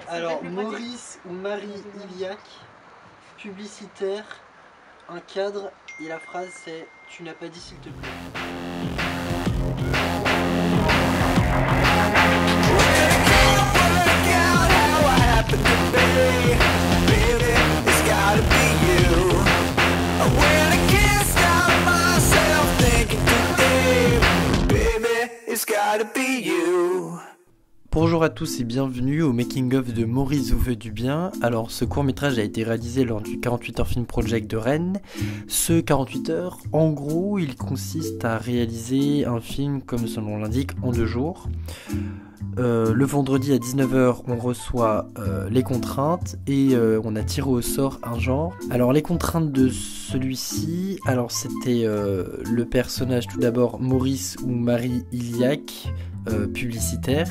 Alors, Maurice ou Marie Iliac, publicitaire, un cadre, et la phrase c'est « Tu n'as pas dit s'il te plaît ». Bonjour à tous et bienvenue au Making of de Maurice vous veut du bien. Alors ce court métrage a été réalisé lors du 48 heures film project de Rennes. Ce 48 heures, en gros, il consiste à réaliser un film comme son nom l'indique en 2 jours. Le vendredi à 19h, on reçoit les contraintes et on a tiré au sort un genre. Alors les contraintes de celui-ci, alors c'était le personnage tout d'abord Maurice ou Marie Iliac, publicitaire.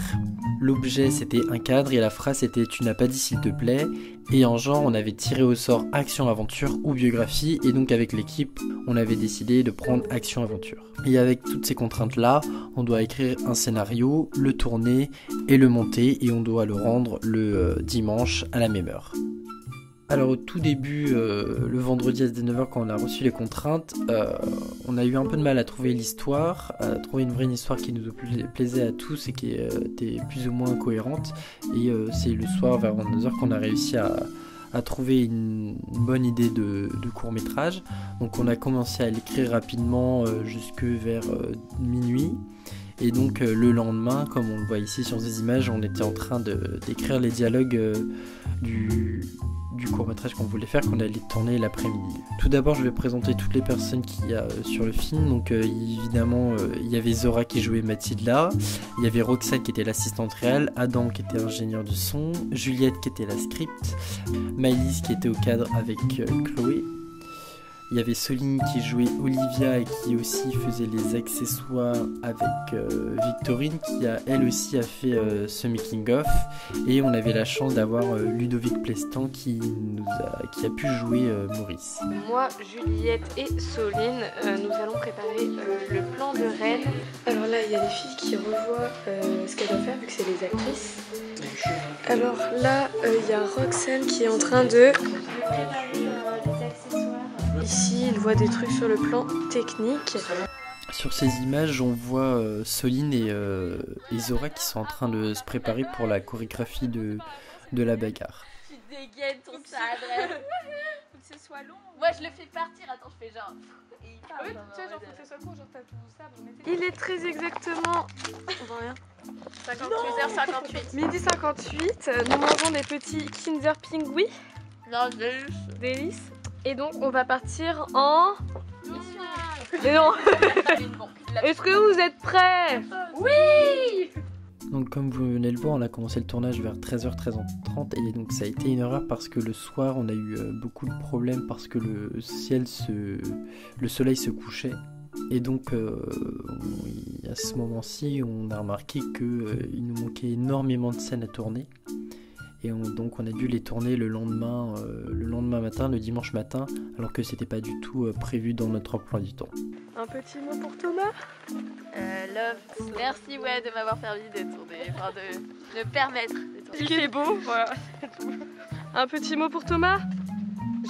L'objet c'était un cadre et la phrase c'était « Tu n'as pas dit s'il te plaît ». Et en genre on avait tiré au sort action-aventure ou biographie, et donc avec l'équipe on avait décidé de prendre action-aventure. Et avec toutes ces contraintes là, on doit écrire un scénario, le tourner et le monter, et on doit le rendre le dimanche à la même heure. Alors au tout début, le vendredi à 19h quand on a reçu les contraintes, on a eu un peu de mal à trouver l'histoire, à trouver une vraie histoire qui nous plaisait à tous et qui était plus ou moins cohérente. Et c'est le soir vers 22h qu'on a réussi à trouver une bonne idée de court-métrage. Donc on a commencé à l'écrire rapidement jusque vers minuit. Et donc le lendemain, comme on le voit ici sur ces images, on était en train d'écrire les dialogues du court-métrage qu'on voulait faire, qu'on allait tourner l'après-midi. Tout d'abord, je vais présenter toutes les personnes qu'il y a sur le film. Donc évidemment, il y avait Zora qui jouait Mathilda, il y avait Roxane qui était l'assistante réelle, Adam qui était ingénieur du son, Juliette qui était la script, Maëlys qui était au cadre avec Chloé. Il y avait Soline qui jouait Olivia et qui aussi faisait les accessoires avec Victorine qui elle aussi a fait ce making of. Et on avait la chance d'avoir Ludovic Plestan qui a pu jouer Maurice. Moi, Juliette et Soline, nous allons préparer le plan de Rennes. Alors là, il y a les filles qui revoient ce qu'elles doivent faire vu que c'est les actrices. Alors là, il y a Roxane qui est en train de... Ici, il voit des trucs sur le plan technique. Sur ces images, on voit Soline et Zora qui sont en train de se préparer pour la chorégraphie de la bagarre. Tu dégaines ton sabre. Faut que ce soit long. Moi, je le fais partir. Attends, je fais genre... Et il part. Oui, tu sais, genre, faut que ce soit court. Genre, t'as ton sabre. Il est très exactement... On voit rien. 58h58. Midi 58, nous mangeons des petits Kinder Pingui. Non, Délices. Et donc on va partir en... Mais non. Est-ce que vous êtes prêts? Oui. Donc comme vous venez de le voir, on a commencé le tournage vers 13h, 13h30 et donc ça a été une erreur parce que le soir on a eu beaucoup de problèmes parce que le soleil se couchait. Et donc à ce moment-ci on a remarqué qu'il nous manquait énormément de scènes à tourner. Et donc on a dû les tourner le lendemain matin, le dimanche matin, alors que c'était pas du tout prévu dans notre emploi du temps. Un petit mot pour Thomas. Love. Merci de m'avoir permis de tourner, enfin de me permettre de tourner. Il fait beau, voilà. Un petit mot pour Thomas.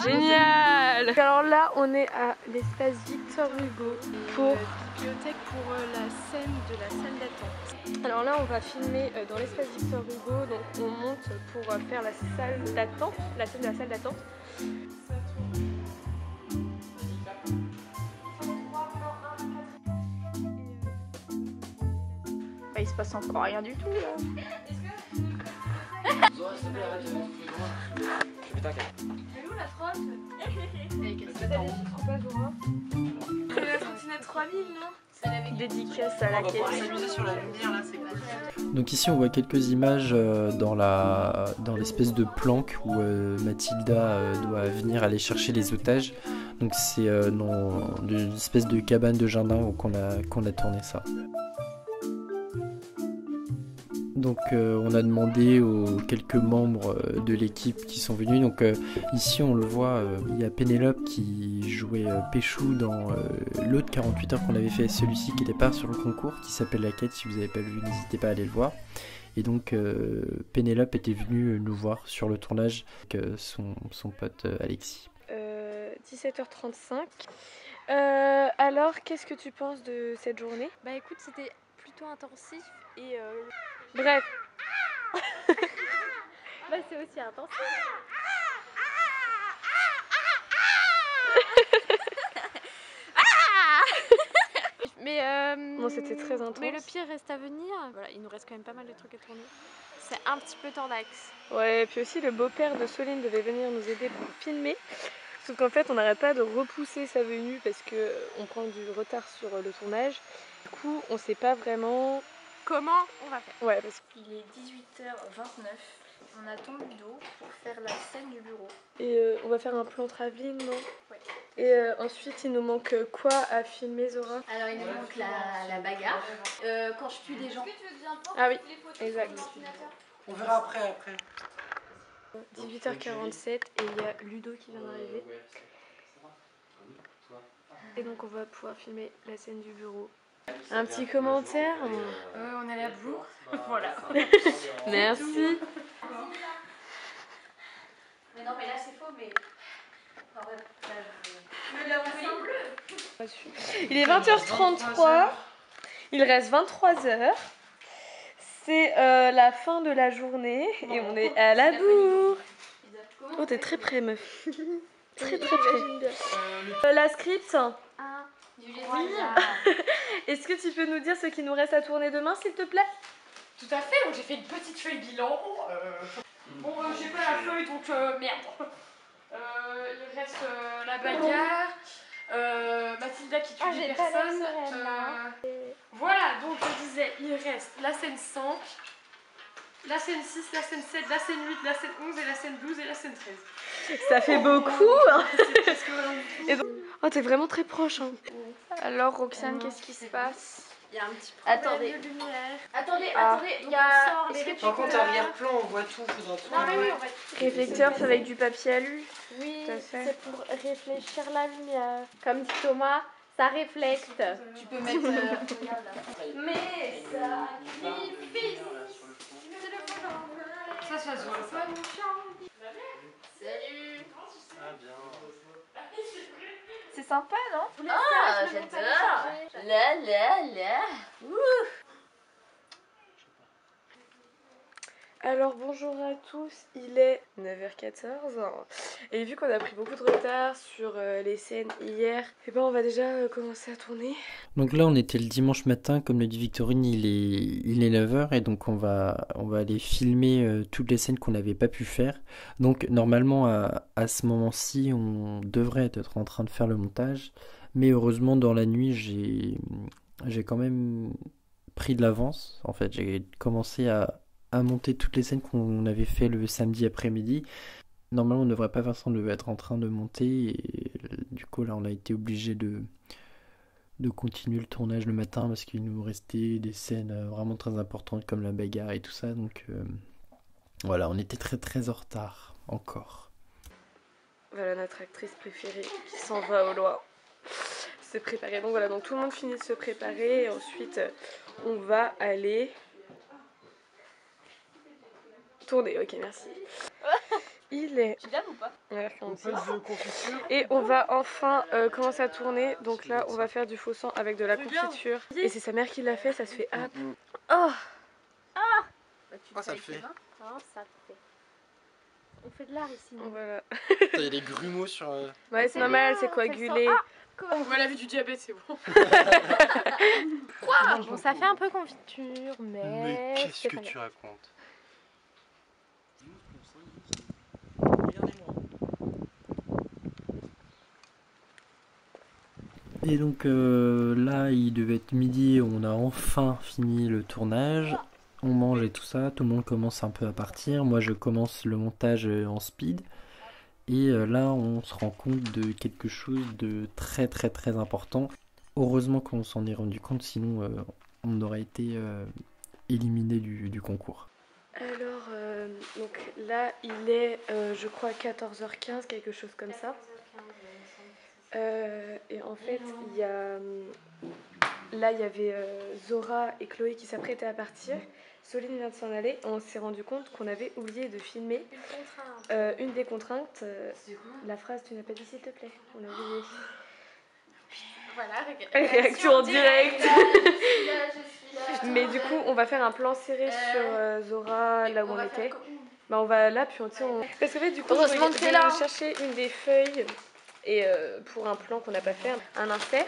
Génial. Alors là, on est à l'espace Victor Hugo pour bibliothèque pour la scène de la salle d'attente. Alors là, on va filmer dans l'espace Victor Hugo, donc on monte pour faire la salle d'attente, la scène de la salle d'attente. Bah, il se passe encore rien du tout là. Elle est où la frotte? C'est la trottinette 3000, non? Dédicace à la quête. Donc ici on voit quelques images dans l'espèce de planque où Mathilda doit venir aller chercher les otages. Donc c'est dans une espèce de cabane de jardin qu'on a tourné ça. Donc on a demandé aux quelques membres de l'équipe qui sont venus. Donc ici on le voit, il y a Pénélope qui jouait Péchou dans l'autre 48 heures qu'on avait fait, celui-ci qui n'était pas sur le concours, qui s'appelle La Quête. Si vous n'avez pas vu, n'hésitez pas à aller le voir. Et donc Pénélope était venue nous voir sur le tournage avec son pote Alexis. 17h35. Alors, qu'est-ce que tu penses de cette journée? Bah écoute, c'était plutôt intensif et Bref. bah c'est aussi intensif. Mais Bon, c'était très intense. Mais le pire reste à venir. Voilà, il nous reste quand même pas mal de trucs à tourner. C'est un petit peu tendax. Ouais, et puis aussi le beau-père de Soline devait venir nous aider pour filmer. Sauf qu'en fait, on n'arrête pas de repousser sa venue parce qu'on prend du retard sur le tournage. Du coup, on sait pas vraiment Comment on va faire? Ouais, parce Il est 18h29. On attend Ludo pour faire la scène du bureau. Et on va faire un plan travelling, non? Ouais. Et ensuite, il nous manque quoi à filmer, Zora? Alors il nous manque la bagarre. Quand je tue des gens. Ah oui, exact. On verra après. 18h47 et il y a Ludo qui vient d'arriver. Et donc on va pouvoir filmer la scène du bureau. Un petit commentaire? On est à la bourre. Voilà. Merci. Mais non, mais là c'est faux, mais. Il est 20h33, il reste 23h. C'est la fin de la journée et on est à la bourre. Oh, t'es très près, meuf. Très près. La script, est-ce que tu peux nous dire ce qu'il nous reste à tourner demain, s'il te plaît? Tout à fait, donc j'ai fait une petite feuille bilan. Bon, j'ai pas la feuille, donc merde. Il reste la bagarre, Mathilda qui tue des personnes. Voilà, donc je disais, il reste la scène 5, la scène 6, la scène 7, la scène 8, la scène 11 et la scène 12 et la scène 13. Ça fait beaucoup, hein. C'est presque rien du tout. Oh, t'es vraiment très proche, hein. Alors, Roxane, qu'est-ce qui se passe? Il y a un petit problème Attendez. de lumière. Attendez, Il y a. Est-ce que tu Par peux... contre, arrière-plan, on voit tout. Faudra tout. Non mais oui, on va... Réflecteur, c'est avec du papier alu. Oui, Tout à fait. c'est pour réfléchir la lumière. Comme dit Thomas, ça réflecte. Tu peux mettre... regarde là. Mais ça gliffe. Ça se voit pas. Salut. Ah, bien. C'est sympa, non? Ah, j'adore. Là. Alors bonjour à tous, il est 9h14 et vu qu'on a pris beaucoup de retard sur les scènes hier, et ben on va déjà commencer à tourner. Donc là on était le dimanche matin, comme le dit Victorine, il est 9h et donc on va aller filmer toutes les scènes qu'on n'avait pas pu faire. Donc normalement à ce moment-ci on devrait être en train de faire le montage, mais heureusement dans la nuit j'ai quand même pris de l'avance. En fait j'ai commencé à monter toutes les scènes qu'on avait fait le samedi après-midi. Normalement on ne devrait pas faire ça, on devait être en train de monter et du coup là on a été obligé de continuer le tournage le matin parce qu'il nous restait des scènes vraiment très importantes comme la bagarre et tout ça, donc voilà, on était très en retard encore. Voilà notre actrice préférée qui s'en va au loin se préparer. Donc voilà, donc tout le monde finit de se préparer et ensuite on va aller tourner. Ok, merci. Il est... Tu l'aimes ou pas? Ouais, Un peu de confiture. et on va enfin commencer à tourner. Donc là, on va faire du faux sang avec de la confiture. Et c'est sa mère qui l'a fait, ça se fait hop. Oh! Bah, tu Ah, ça fais le fait. avec tes mains. Non, ça fait. On fait de l'art ici. non? Voilà. Il y a des grumeaux sur. Ouais, c'est normal, c'est coagulé. On voit la vue du diabète, c'est bon. Bon, ça fait un peu confiture, mais. qu'est-ce c'est que pas tu grave. racontes? Et donc là il devait être midi, on a enfin fini le tournage, on mange et tout ça, tout le monde commence un peu à partir, moi je commence le montage en speed et là on se rend compte de quelque chose de très important. Heureusement qu'on s'en est rendu compte, sinon on aurait été éliminé du concours. Alors, donc là, il est, je crois, 14h15, quelque chose comme ça. Et en fait, il y a... Là, il y avait Zora et Chloé qui s'apprêtaient à partir. Soline vient de s'en aller. On s'est rendu compte qu'on avait oublié de filmer une des contraintes. La phrase tu n'as pas dit s'il te plaît. On a oublié. Voilà, Réaction en direct. Je suis là. Mais du coup, on va faire un plan serré sur Zora, là où on était. Bah, on va là, puis on... Parce que fait, du coup, Heureusement que je t'es là, hein. chercher une des feuilles et pour un plan qu'on n'a pas fait, un insert.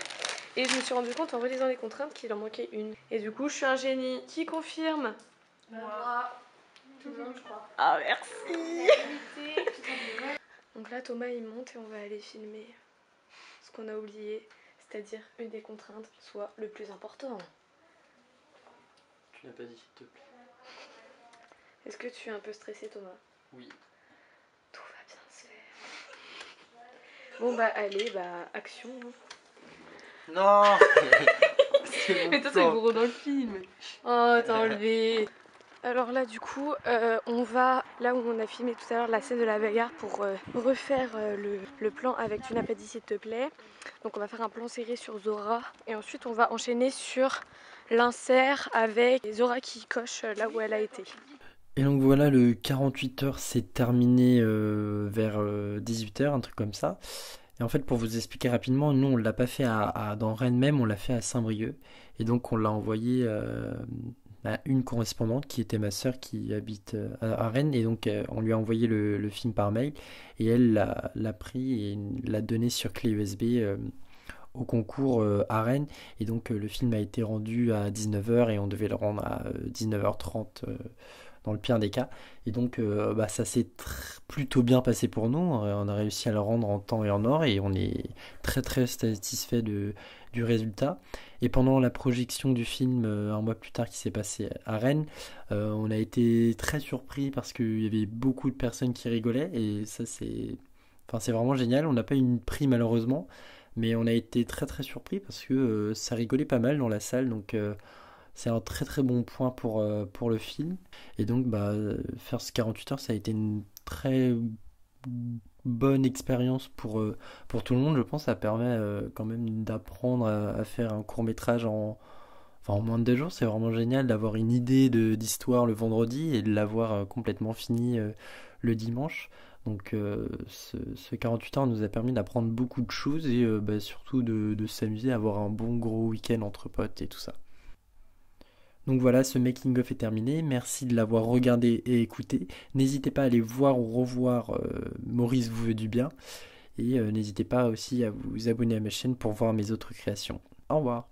Et je me suis rendu compte en relisant les contraintes qu'il en manquait une. Et du coup, je suis un génie. Qui confirme? Moi. Tout le monde, je crois. Ah, merci. Donc là, Thomas, il monte et on va aller filmer ce qu'on a oublié. C'est-à-dire une des contraintes, soit le plus important. Tu n'as pas dit s'il te plaît. Est-ce que tu es un peu stressé, Thomas? Oui. Tout va bien se faire. Bon bah allez, bah action. Non. Mais toi c'est gros dans le film. Oh t'as enlevé. Alors là du coup on va là où on a filmé tout à l'heure la scène de la bagarre pour refaire le plan avec tu n'as pas dit s'il te plaît. Donc on va faire un plan serré sur Zora et ensuite on va enchaîner sur l'insert avec Zora qui coche là où elle a été. Et donc voilà, le 48 heures s'est terminé vers 18 heures, un truc comme ça. Et en fait, pour vous expliquer rapidement, nous on l'a pas fait dans Rennes même, on l'a fait à Saint-Brieuc. Et donc on l'a envoyé à une correspondante qui était ma sœur qui habite à Rennes. Et donc on lui a envoyé le film par mail. Et elle l'a pris et l'a donné sur clé USB au concours à Rennes. Et donc le film a été rendu à 19h et on devait le rendre à 19h30 dans le pire des cas. Et donc ça s'est plutôt bien passé pour nous. On a réussi à le rendre en temps et en heure et on est très très satisfait du résultat. Et pendant la projection du film un mois plus tard qui s'est passé à Rennes, on a été très surpris parce qu'il y avait beaucoup de personnes qui rigolaient et ça c'est vraiment génial. On n'a pas eu une prix malheureusement, mais on a été très très surpris parce que ça rigolait pas mal dans la salle. Donc c'est un très très bon point pour le film. Et donc faire ce 48 heures, ça a été une très bonne expérience pour tout le monde. Je pense que ça permet quand même d'apprendre à faire un court métrage en moins de 2 jours. C'est vraiment génial d'avoir une idée d'histoire le vendredi et de l'avoir complètement fini le dimanche. Donc ce 48 heures nous a permis d'apprendre beaucoup de choses et surtout de s'amuser à avoir un bon gros week-end entre potes et tout ça. Donc voilà, ce making of est terminé. Merci de l'avoir regardé et écouté. N'hésitez pas à aller voir ou revoir Maurice vous veut du bien. Et n'hésitez pas aussi à vous abonner à ma chaîne pour voir mes autres créations. Au revoir.